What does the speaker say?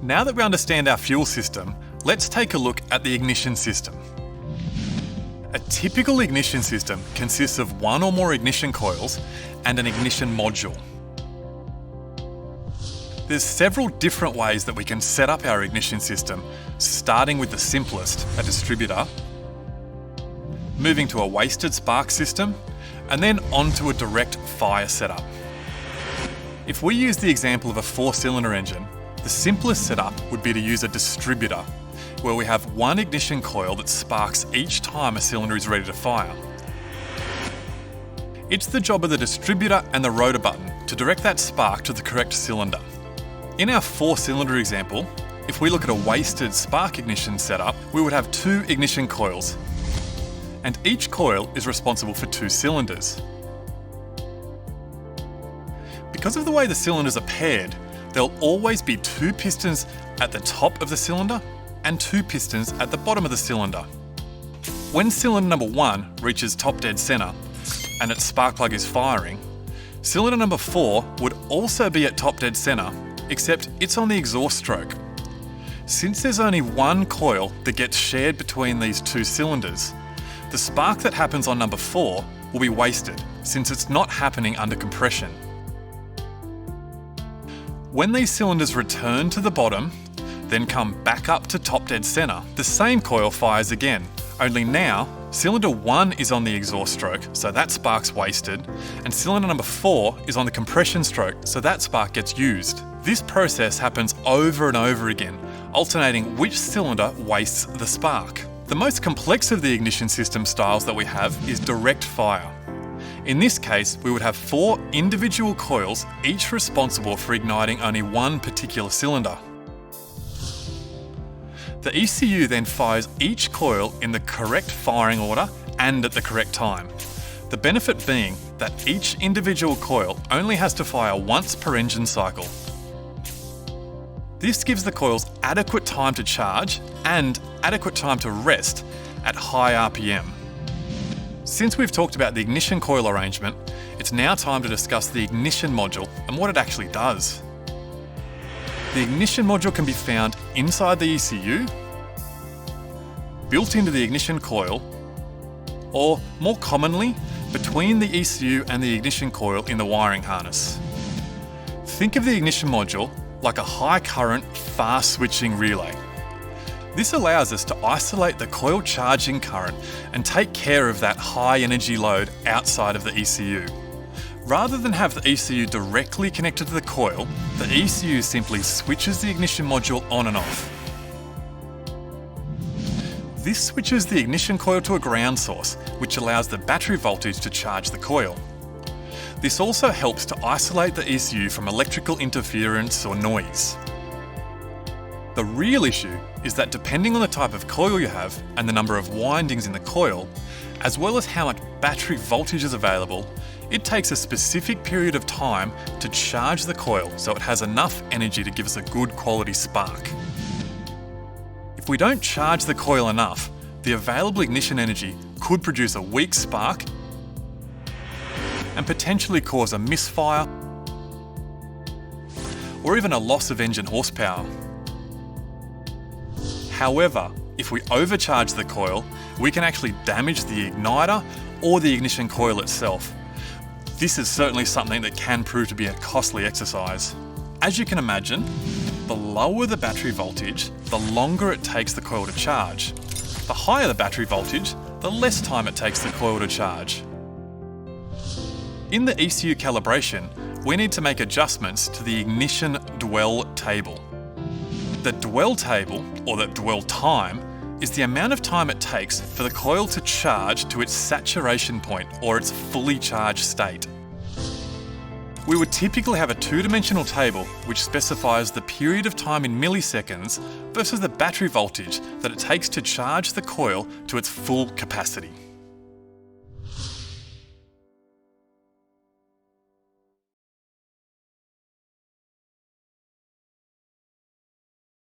Now that we understand our fuel system, let's take a look at the ignition system. A typical ignition system consists of one or more ignition coils and an ignition module. There's several different ways that we can set up our ignition system, starting with the simplest, a distributor, moving to a wasted spark system, and then onto a direct fire setup. If we use the example of a 4-cylinder engine, the simplest setup would be to use a distributor, where we have one ignition coil that sparks each time a cylinder is ready to fire. It's the job of the distributor and the rotor button to direct that spark to the correct cylinder. In our 4-cylinder example, if we look at a wasted spark ignition setup, we would have 2 ignition coils, and each coil is responsible for 2 cylinders. Because of the way the cylinders are paired, there'll always be 2 pistons at the top of the cylinder and 2 pistons at the bottom of the cylinder. When cylinder number 1 reaches top dead center and its spark plug is firing, cylinder number 4 would also be at top dead center, except it's on the exhaust stroke. Since there's only one coil that gets shared between these 2 cylinders, the spark that happens on number 4 will be wasted, since it's not happening under compression. When these cylinders return to the bottom, then come back up to top dead center, the same coil fires again, only now cylinder 1 is on the exhaust stroke, so that spark's wasted, and cylinder number 4 is on the compression stroke, so that spark gets used. This process happens over and over again, alternating which cylinder wastes the spark. The most complex of the ignition system styles that we have is direct fire. In this case, we would have 4 individual coils, each responsible for igniting only one particular cylinder. The ECU then fires each coil in the correct firing order and at the correct time. The benefit being that each individual coil only has to fire once per engine cycle. This gives the coils adequate time to charge and adequate time to rest at high RPM. Since we've talked about the ignition coil arrangement, it's now time to discuss the ignition module and what it actually does. The ignition module can be found inside the ECU, built into the ignition coil, or more commonly, between the ECU and the ignition coil in the wiring harness. Think of the ignition module like a high current, fast switching relay. This allows us to isolate the coil charging current and take care of that high energy load outside of the ECU. Rather than have the ECU directly connected to the coil, the ECU simply switches the ignition module on and off. This switches the ignition coil to a ground source, which allows the battery voltage to charge the coil. This also helps to isolate the ECU from electrical interference or noise. The real issue is that depending on the type of coil you have and the number of windings in the coil, as well as how much battery voltage is available, it takes a specific period of time to charge the coil so it has enough energy to give us a good quality spark. If we don't charge the coil enough, the available ignition energy could produce a weak spark and potentially cause a misfire or even a loss of engine horsepower. However, if we overcharge the coil, we can actually damage the igniter or the ignition coil itself. This is certainly something that can prove to be a costly exercise. As you can imagine, the lower the battery voltage, the longer it takes the coil to charge. The higher the battery voltage, the less time it takes the coil to charge. In the ECU calibration, we need to make adjustments to the ignition dwell table. The dwell table, or the dwell time, is the amount of time it takes for the coil to charge to its saturation point or its fully charged state. We would typically have a 2-dimensional table which specifies the period of time in milliseconds versus the battery voltage that it takes to charge the coil to its full capacity.